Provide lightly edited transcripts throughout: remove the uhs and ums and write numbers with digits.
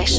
Hey,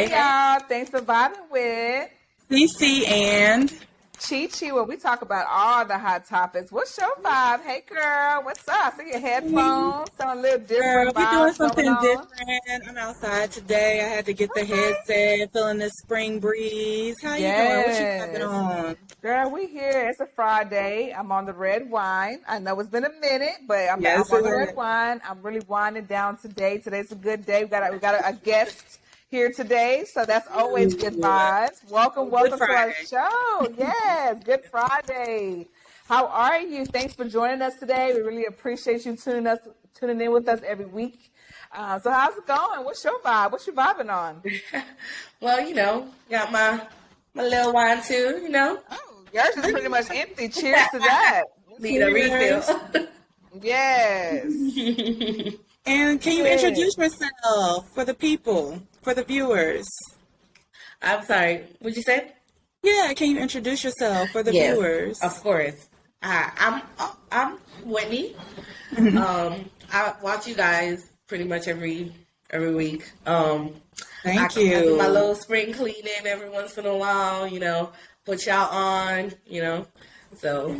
y'all. Thanks for vibing with CeCe and ChiChi, where we talk about all the hot topics. What's your vibe? Hey, girl. What's up? See your headphones. Sound a little girl, different we doing vibes going something on. different. I'm outside today. I had to get the headset, feeling the spring breeze. How you doing? What you having Yes. on? Girl, we here. It's a Friday. I'm on the red wine. I know it's been a minute, but I'm Yes, on it the red is. wine. I'm really winding down today. Today's a good day. We got a guest here today, so that's always good vibes. Welcome, Good welcome to our Friday. show. Yes, Good Friday. How are you? Thanks for joining us today. We really appreciate you tuning in with us every week. So how's it going? What's your vibe? What you vibing on? Well, got my little wine too, Oh, yours is pretty much empty. Cheers to that. need a refill. Yes. And can you Yeah. introduce yourself for the people, for the viewers? I'm sorry, what'd you say? Yeah, can you introduce yourself for the Yes, viewers? of course. I'm Whitney. I watch you guys pretty much every week. I Thank do my you. little spring cleaning every once in a while, put y'all on, so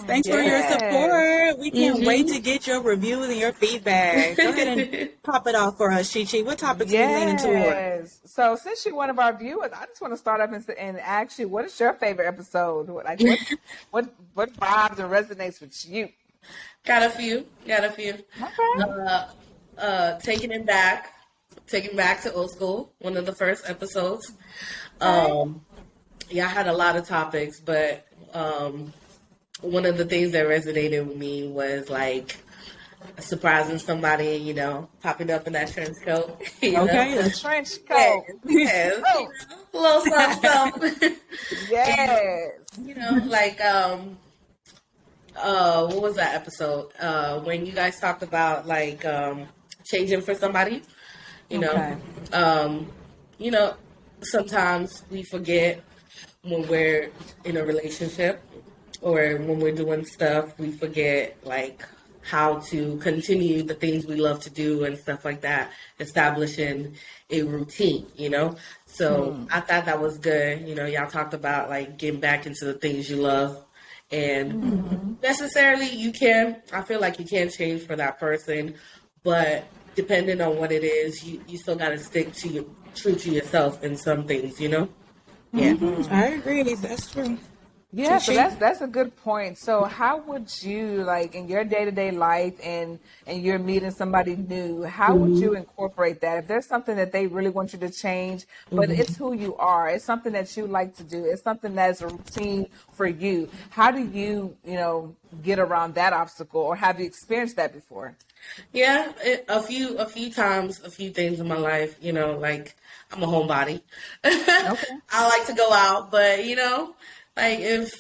Thanks for your Yes. support. We can't wait to get your reviews and your feedback. Go ahead and pop it off for us, ChiChi. What topics we leaning toward? Yes. So since you're one of our viewers, I just want to start up and ask you, what is your favorite episode? What vibes and resonates with you? got a few. Okay. Taking back to old school, one of the first episodes. Okay. Yeah, I had a lot of topics, but one of the things that resonated with me was like surprising somebody, popping up in that trench coat. Okay, The trench coat. Yes, Oh, a little something, something. yes. Like what was that episode? When you guys talked about like changing for somebody, you know, Okay. um, you know, sometimes we forget when we're in a relationship or when we're doing stuff, we forget like how to continue the things we love to do and stuff like that, establishing a routine. So I thought that was good. Y'all talked about like getting back into the things you love and necessarily I feel like you can change for that person, but depending on what it is, you still got to stick to true to yourself in some things. Yeah. I agree. That's true. Yeah, so ChiChi? that's a good point. So how would you like in your day-to-day life and you're meeting somebody new, how would you incorporate that? If there's something that they really want you to change, but it's who you are, it's something that you like to do, it's something that's a routine for you. How do get around that obstacle, or have you experienced that before? Yeah, a few times, a few things in my life, like I'm a homebody. Okay. I like to go out, but like if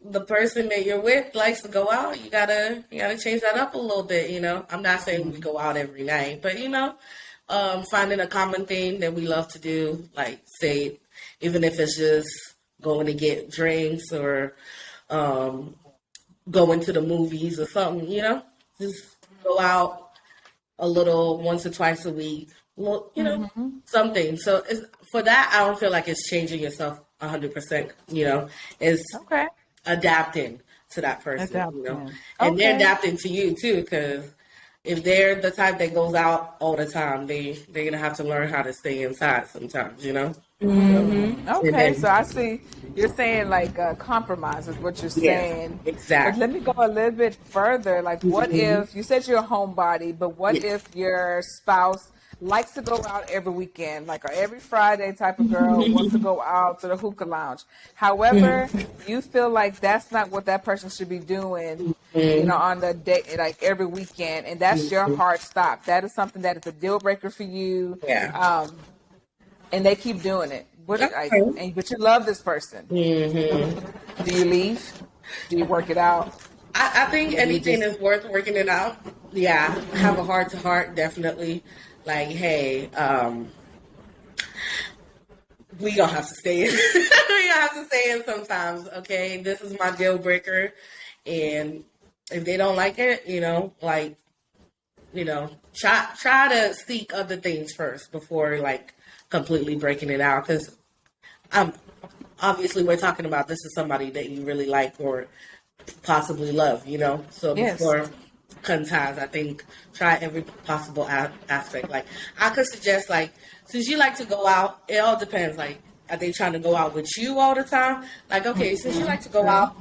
the person that you're with likes to go out, you gotta change that up a little bit. I'm not saying we go out every night, but finding a common thing that we love to do, like say, even if it's just going to get drinks or going to the movies or something, just go out a little once or twice a week, something. So for that, I don't feel like it's changing yourself 100%. It's Okay. adapting to that person, Adapting. and they're Okay. adapting to you too, because if they're the type that goes out all the time, they're gonna have to learn how to stay inside sometimes. And Okay, so then I see you're saying like compromise is what you're yeah, saying. But let exactly. me go a little bit further. Like, what if you said you're a homebody, but what Yeah. if your spouse likes to go out every weekend, like a every Friday type of girl wants to go out to the hookah lounge. However, you feel like that's not what that person should be doing, on the day, like every weekend, and that's your hard stop. That is something that is a deal breaker for you. Yeah. And they keep doing it. Okay. But you love this person. Do you leave? Do you work it out? I think Or do you anything just is worth working it out. yeah, have a heart to heart, definitely. Like, hey, we gonna have to stay in. We gonna have to stay in sometimes. Okay, this is my deal breaker, and if they don't like it, like, try to seek other things first before like completely breaking it out. Because I'm obviously we're talking about this is somebody that you really like or possibly love. So Yes. before cutting ties, I think try every possible aspect. Like I could suggest, like, since you like to go out, it all depends. Like, are they trying to go out with you all the time? Like, okay, since you like to go out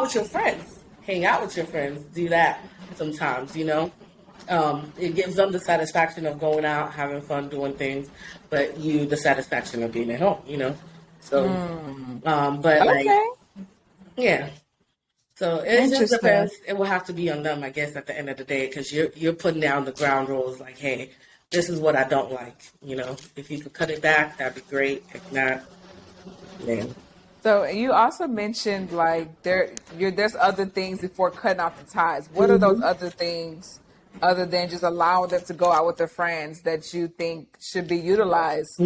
with your friends, hang out with your friends, do that sometimes. It gives them the satisfaction of going out, having fun, doing things, but you the satisfaction of being at home. So, but like, Okay. yeah. So it just Interesting. depends. It will have to be on them, I guess, at the end of the day, because you're putting down the ground rules. Like, hey, this is what I don't like. If you could cut it back, that'd be great. If not, then So you also mentioned like there's other things before cutting off the ties. What are those other things other than just allowing them to go out with their friends that you think should be utilized?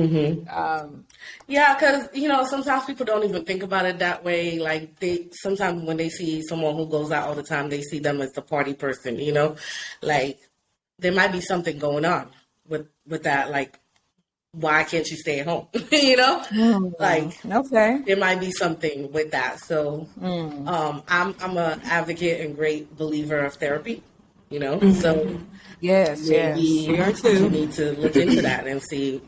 yeah, because sometimes people don't even think about it that way. Like they sometimes when they see someone who goes out all the time, they see them as the party person. Like there might be something going on with that. Like, why can't you stay at home? Like Okay. there might be something with that. So I'm a advocate and great believer of therapy. So Yes, yes. maybe We are you too. need to look into that and see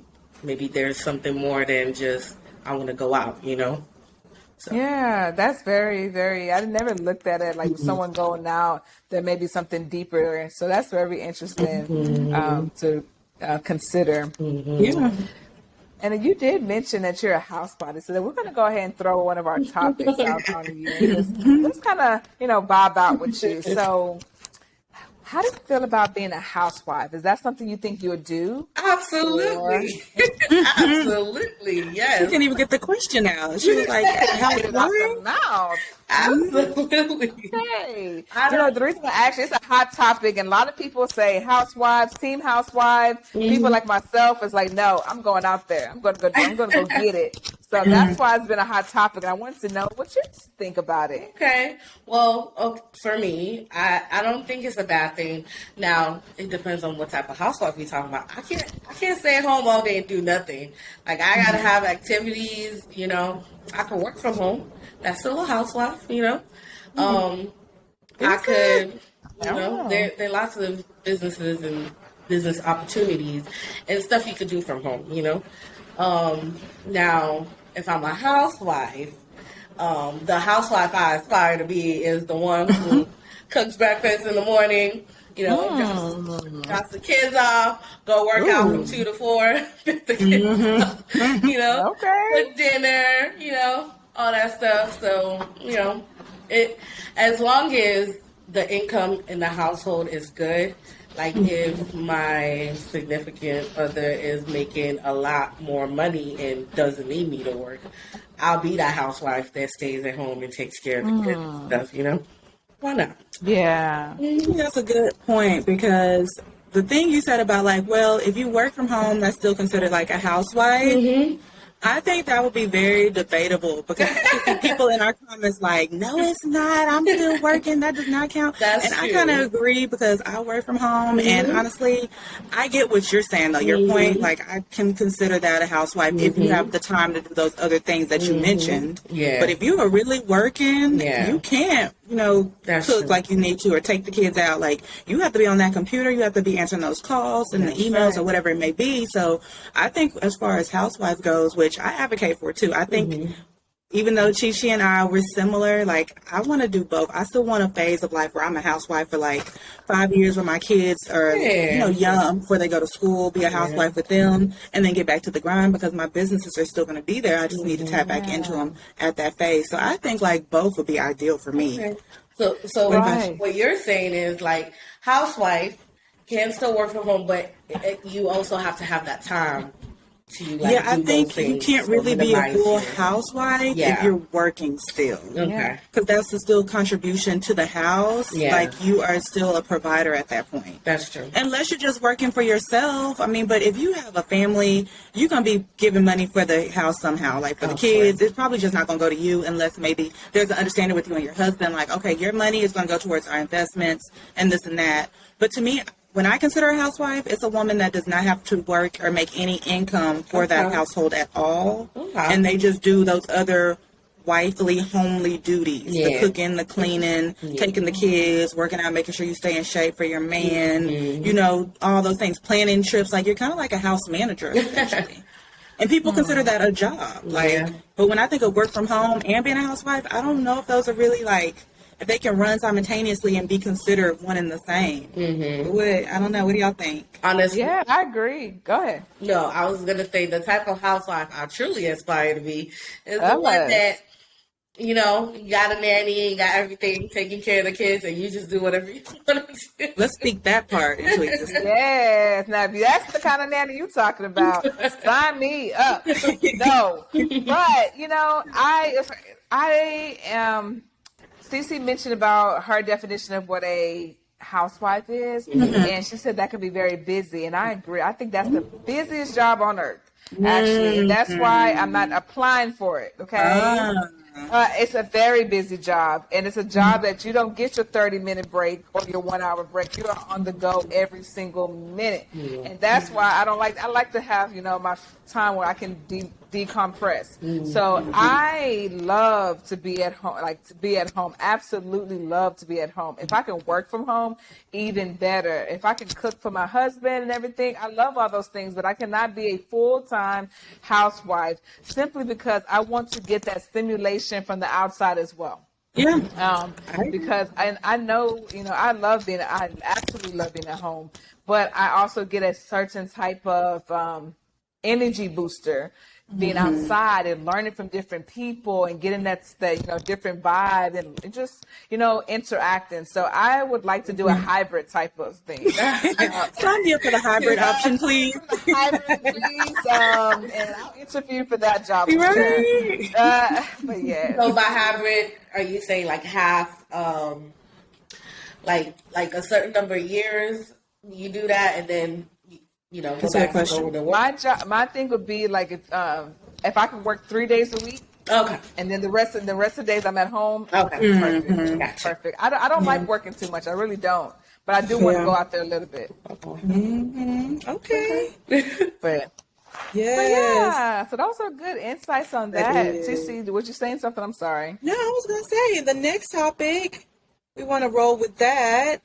maybe there's something more than just I want to go out. So Yeah, that's very, very. I never looked at it like someone going out. There may be something deeper. So that's very interesting to consider. Yeah. And then you did mention that you're a house body, so then we're going to go ahead and throw one of our topics out on you and just kind of, vibe out with you. So, how do you feel about being a housewife? Is that something you think you would do? Or absolutely, absolutely, She yes, couldn't even get the question out. She was like, get it out housewife? your mouth? absolutely. Hey, I don't. the reason I actually it's a hot topic, and a lot of people say housewives, team housewives. People like myself is like, no, I'm going out there. I'm going to go. I'm going to go get it. So that's why it's been a hot topic, and I wanted to know what you think about it. Okay. Well, for me, I don't think it's a bad thing. Now, it depends on what type of housewife we're talking about. I can't stay at home all day and do nothing. Like I gotta have activities. I can work from home. That's still a housewife. I Is could. it? Oh, There are lots of businesses and business opportunities and stuff you could do from home. Now, if I'm a housewife. The housewife I aspire to be is the one who cooks breakfast in the morning, drops the kids off, go work out from 2 to 4, pick the kids up, okay. cook dinner, all that stuff. So, it as long as the income in the household is good, like if my significant other is making a lot more money and doesn't need me to work, I'll be that housewife that stays at home and takes care of the kids and stuff. Why not? Yeah. I think that's a good point because the thing you said about like, well, if you work from home, that's still considered like a housewife. I think that would be very debatable because I can see people in our comments like, no, it's not. I'm still working. That does not count. That's and true. I kind of agree because I work from home. And honestly, I get what you're saying, though. Your point, like, I can consider that a housewife if you have the time to do those other things that you mentioned. Yeah. But if you are really working, Yeah. you can't, That's cook true. like you need to or take the kids out. Like, you have to be on that computer. You have to be answering those calls and the emails or whatever it may be. So I think as far as housewife goes, which I advocate for too, I think even though CeCe and I were similar, like I want to do both. I still want a phase of life where I'm a housewife for like 5 years where my kids are, young before they go to school, be a housewife with them, and then get back to the grind because my businesses are still going to be there. I just need to tap back into them at that phase. So I think like both would be ideal for me. Okay. So Right. what you're saying is like housewife can still work from home, but you also have to have that time to like Yeah, I do those think you things can't or really be a minimize full your. housewife if Yeah. you're working still. Okay. Because that's the still contribution to the house. Yeah. Like, you are still a provider at that point. That's true. Unless you're just working for yourself. I mean, but if you have a family, you're going to be giving money for the house somehow. Like, for the kids, it's probably just not going to go to you unless maybe there's an understanding with you and your husband. Like, okay, your money is going to go towards our investments and this and that. But to me, when I consider a housewife, it's a woman that does not have to work or make any income for that household at all. And they just do those other wifely, homely duties. The cooking, the cleaning, taking the kids, working out, making sure you stay in shape for your man, you know, all those things, planning trips. Like, you're kind of like a house manager, essentially. And people consider that a job. Like, but when I think of work from home and being a housewife, I don't know if those are really like, if they can run simultaneously and be considered one and the same. I don't know. What do y'all think? Honestly, Yeah, I agree. Go ahead. no, I was gonna say the type of housewife I truly aspire to be is the one that, you know, you got a nanny, you got everything, taking care of the kids, and you just do whatever you want to do. Let's speak that part into existence. Yes. Now, if that's the kind of nanny you're talking about, sign me up. No, but you know, I am. CeCe mentioned about her definition of what a housewife is, and she said that can be very busy, and I agree. I think that's the busiest job on earth, actually, and that's why I'm not applying for it. Okay. It's a very busy job, and it's a job that you don't get your 30-minute break or your 1-hour break. You are on the go every single minute, and that's why I like to have, you know, my time where I can decompress. So I love to be at home, absolutely love to be at home. If I can work from home, even better. If I can cook for my husband and everything, I love all those things, but I cannot be a full-time housewife simply because I want to get that stimulation from the outside as well. Yeah. Because I know, you know, I absolutely love being at home, but I also get a certain type of energy booster being outside and learning from different people and getting that you know, different vibe and just, you know, interacting. So I would like to do a hybrid type of thing. Sign me up for the hybrid option, please. Hybrid, please. And I'll interview for that job. Right. But yeah. So by hybrid, are you saying like half, like a certain number of years you do that, and then you know, go back to go to work? My thing would be like if I could work 3 days a week. Okay. And then the rest of the days I'm at home. Okay. Perfect. Gotcha. Perfect. I don't like working too much. I really don't. But I do want to go out there a little bit. Okay. But yeah, so those are good insights on that. CeCe, was you saying something? I'm sorry. No, I was going to say the next topic, we want to roll with that.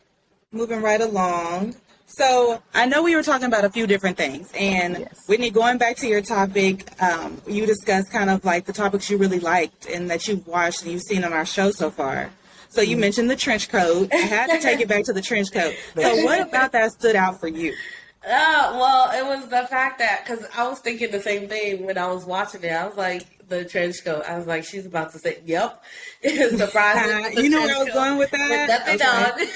Moving right along. So I know we were talking about a few different things, and Whitney, going back to your topic, you discussed kind of like the topics you really liked and that you've watched and you've seen on our show so far. So you mentioned the trench coat. I had to take it back to the trench coat. So what about that stood out for you? Well, it was the fact that, because I was thinking the same thing when I was watching it. I was like, the trench coat. I was like, she's about to say, yep. Surprising. You know where I was going with that? With nothing on.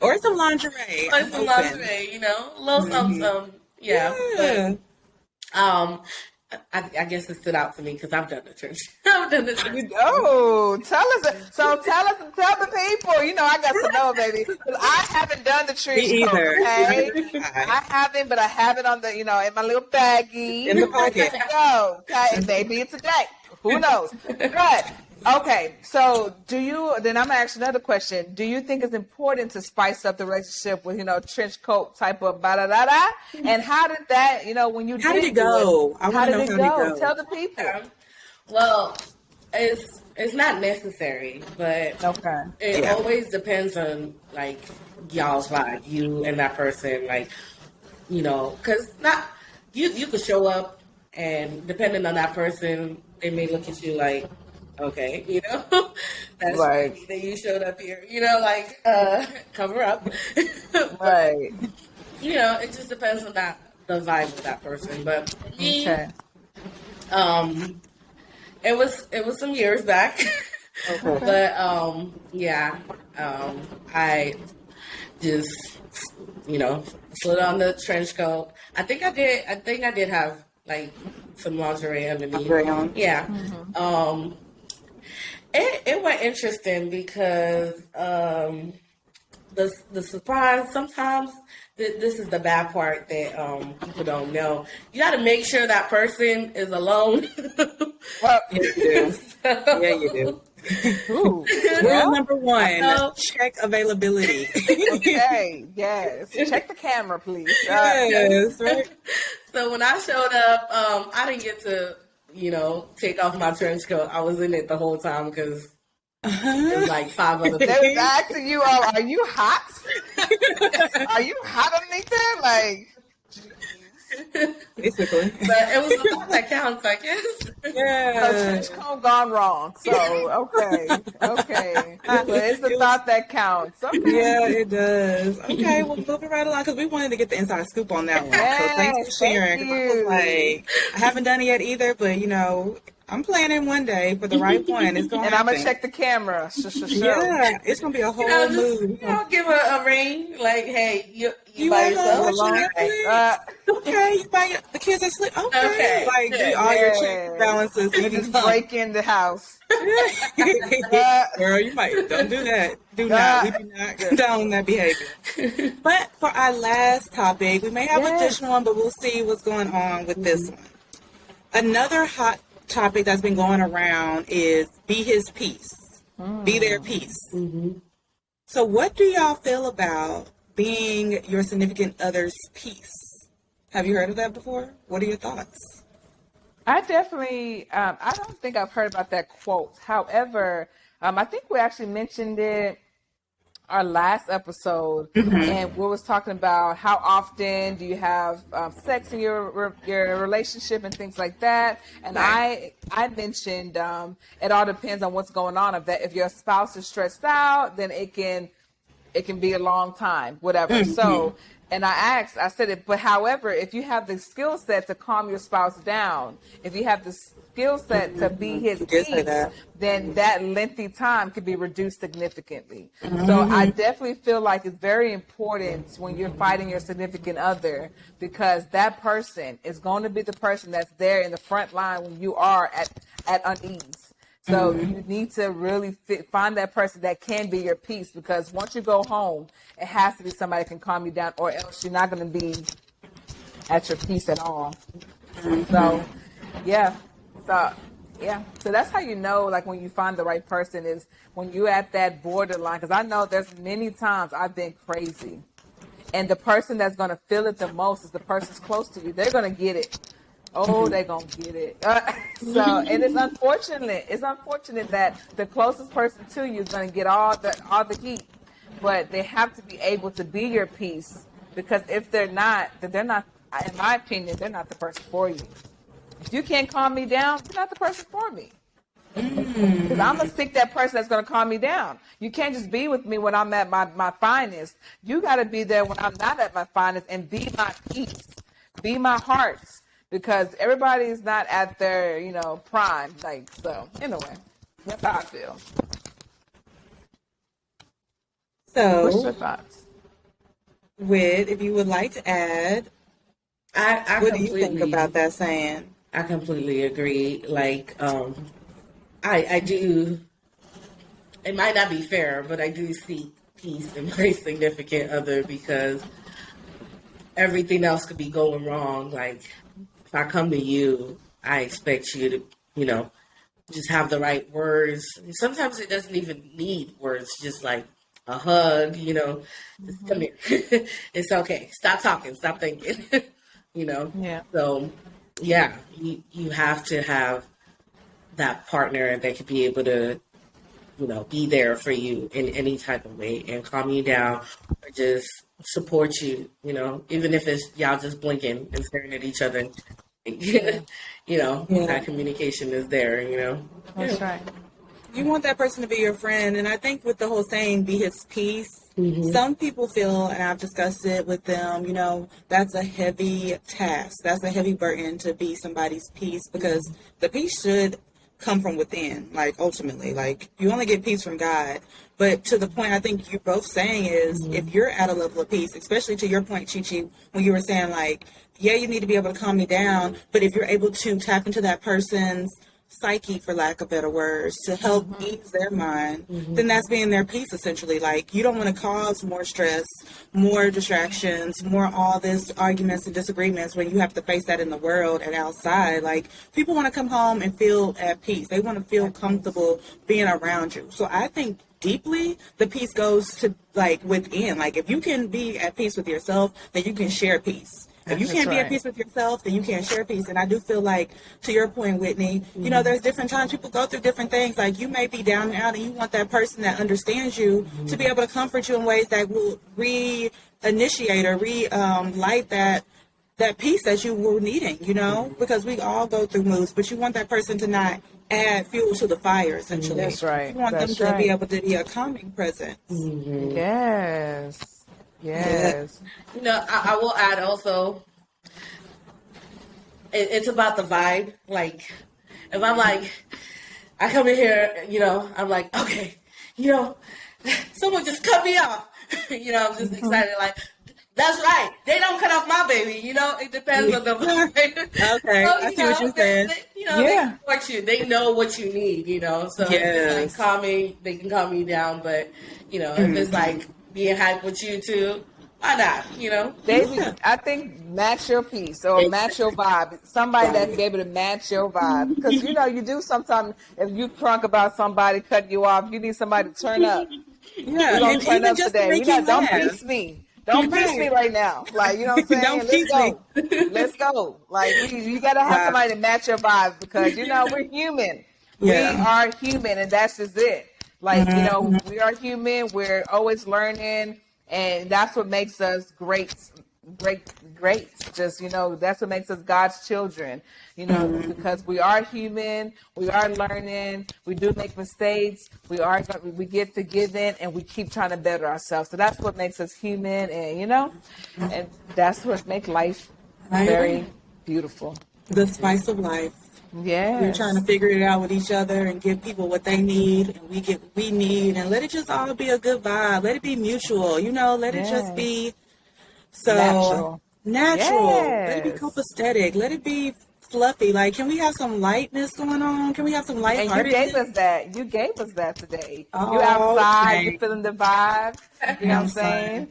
Or some lingerie. Or some lingerie, you know, a little something. Yeah. But, I guess it stood out to me because I've done the trench. I've done the trench. Oh, tell the people. You know, I got to know, baby. Because I haven't done the trench coat, okay? I haven't, but I have it on the, you know, in my little baggie. In the pocket. Go, okay? And maybe it's a day. Who knows? But, okay, so then I'm going to ask you another question. Do you think it's important to spice up the relationship with, you know, trench coat type of ba-da-da-da? And how did that, you know, when you how did it go? How did it go? Tell the people. Well, it's not necessary, but it always depends on, like, y'all's vibe, you and that person, like, you know, because you could show up, and depending on that person, they may look at you like, okay, you know, that's right. That you showed up here, you know, like, cover up. Right. You know, it just depends on the vibe of that person. But me, it was some years back. But I just slid on the trench coat. I think I did have like some lingerie underneath. Yeah. It went interesting because the surprise sometimes. This is the bad part that people don't know. You got to make sure that person is alone. Well, Yeah, you do. Yeah, you do. ooh, Rule well, number one, know. check availability. okay, yes. Check the camera, please. Yes, right. So when I showed up, I didn't get to, take off my trench coat. I was in it the whole time because there was like 5 other They people. was asking you, are you hot? Are you hot underneath there? Like, Basically. But it was the thought that counts, I guess. so Yeah. trench coat gone wrong. So, okay. But it's the thought that counts. Okay. Yeah, it does. Okay, well, moving right along because we wanted to get the inside scoop on that one. So thanks for Yes, sharing. thank 'Cause I was you. like, I haven't done it yet either, but I'm planning one day for the right one. It's gonna And I'm happen. going to check the camera. Sure. Yeah, it's gonna be a whole move. Give a ring. Like, hey, you by at home yourself? watching Netflix? Okay, you buy the kids asleep. Okay, like do all your check Yeah. balances. You just break in the house. Girl, you might don't do that. Do not. We do not condone that behavior. But for our last topic, we may have an additional one, but we'll see what's going on with this one. Another hot topic that's been going around is be his peace. Be their peace. So what do y'all feel about being your significant other's peace? Have you heard of that before? What are your thoughts? I definitely, I don't think I've heard about that quote. However, I think we actually mentioned it our last episode, and we was talking about how often do you have sex in your relationship and things like that. And I mentioned it all depends on what's going on. If your spouse is stressed out, then it can be a long time, whatever. So, and I said, but however, if you have the skill set to calm your spouse down, if you have the skill set to be his peace, then that lengthy time could be reduced significantly. So I definitely feel like it's very important when you're fighting your significant other, because that person is going to be the person that's there in the front line when you are at unease. So you need to really find that person that can be your peace, because once you go home, it has to be somebody that can calm you down, or else you're not going to be at your peace at all. So, yeah. So that's how you know, like, when you find the right person is when you're at that borderline. Because I know there's many times I've been crazy. And the person that's going to feel it the most is the person's close to you. They're going to get it. Oh, they're going to get it. And it's unfortunate. It's unfortunate that the closest person to you is going to get all the heat. But they have to be able to be your peace, because if they're not, then they're not, in my opinion, they're not the person for you. If you can't calm me down, you're not the person for me. Because I'm going to seek that person that's going to calm me down. You can't just be with me when I'm at my finest. You got to be there when I'm not at my finest and be my peace. Be my heart. Because everybody's not at their, prime. Like, so, anyway, that's how I feel. So, what's your thoughts? Whit, if you would like to add, what do you think about that saying? I completely agree. Like, I do, it might not be fair, but I do seek peace in my significant other, because everything else could be going wrong. Like, if I come to you, I expect you to, just have the right words. Sometimes it doesn't even need words, just like a hug, just come here. It's okay. Stop talking. Stop thinking, Yeah. So, yeah, you have to have that partner that could be able to, be there for you in any type of way and calm you down, or just support you, even if it's y'all just blinking and staring at each other. That communication is there, That's right. You want that person to be your friend. And I think with the whole saying, be his peace, some people feel, and I've discussed it with them, that's a heavy task. That's a heavy burden to be somebody's peace, because the peace should come from within, like ultimately. Like you only get peace from God. But to the point I think you're both saying is if you're at a level of peace, especially to your point, ChiChi, when you were saying like, yeah, you need to be able to calm me down, but if you're able to tap into that person's psyche, for lack of better words, to help ease their mind, then that's being their peace essentially. Like you don't want to cause more stress, more distractions, more all this arguments and disagreements when you have to face that in the world and outside. Like people want to come home and feel at peace. They want to feel comfortable being around you. So I think deeply the peace goes to like within. Like if you can be at peace with yourself, then you can share peace. If you can't be at peace with yourself, then you can't share peace. And I do feel like, to your point, Whitney, you know, there's different times people go through different things. Like you may be down and out and you want that person that understands you to be able to comfort you in ways that will re-initiate or light that peace that you were needing, you know, because we all go through moods, but you want that person to not add fuel to the fire, essentially. That's right. You want them to be able to be a calming presence. Yes. Yes. You know, I will add also, it's about the vibe. Like, if I'm like, I come in here, you know, I'm like, okay, you know, someone just cut me off. You know, I'm just excited, like, that's right. They don't cut off my baby. You know, it depends on the vibe. Okay, So, I see what you're saying. You know, they support you. They know what you need, you know. So, it's like, they can calm me down. But, you know, if it's like being hyped with you too, why not, you know? I think match your piece or match your vibe. Somebody that be able to match your vibe. Because, you know, you do sometimes, if you crunk about somebody cutting you off, you need somebody to turn up. Yeah, you're going to turn up today. You know, don't piece me. Don't piece me right now. Like, you know what I'm saying? Let's go. Like, you got to have somebody to match your vibe because, you know, we're human. Yeah. We are human, and that's just it. Like, you know, we are human. We're always learning. And that's what makes us great. Just, you know, that's what makes us God's children, you know, because we are human, we are learning, we do make mistakes, we get to give in, and we keep trying to better ourselves. So that's what makes us human, and, you know, and that's what makes life very beautiful. The spice of life. Yeah, we're trying to figure it out with each other and give people what they need, and we get what we need, and let it just all be a good vibe. Let it be mutual, you know. Let it just be natural. Let it be copacetic. Let it be fluffy. Like, can we have some lightness going on? Can we have some lightheartedness? And you gave us that today. Oh, you outside, you feeling the vibe. You know what I'm saying?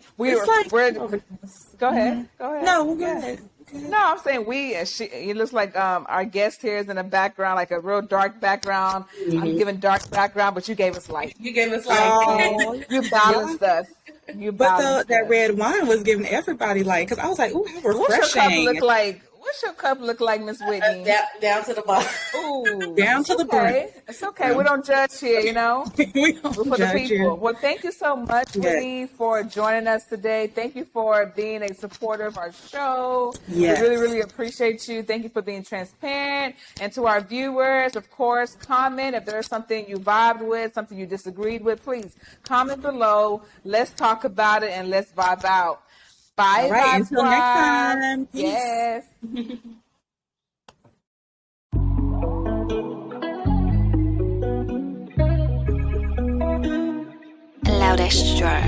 Go ahead. No, go ahead. No, I'm saying it looks like our guest here is in the background, like a real dark background. I'm giving dark background, but you gave us light. You gave us light. You balanced us. That red wine was giving everybody light, because I was like, ooh, how refreshing. What's your cup look like? What's your cup look like, Miss Whitney? Down to the bottom. Ooh, down to the brim. It's okay. We don't judge here, you know. We're for the people. Here. Well, thank you so much, Whitney, for joining us today. Thank you for being a supporter of our show. Yes. We really, really appreciate you. Thank you for being transparent. And to our viewers, of course, comment if there's something you vibed with, something you disagreed with. Please comment below. Let's talk about it and let's vibe out. Bye. All right, until next time. Peace. Yes. Loud extra.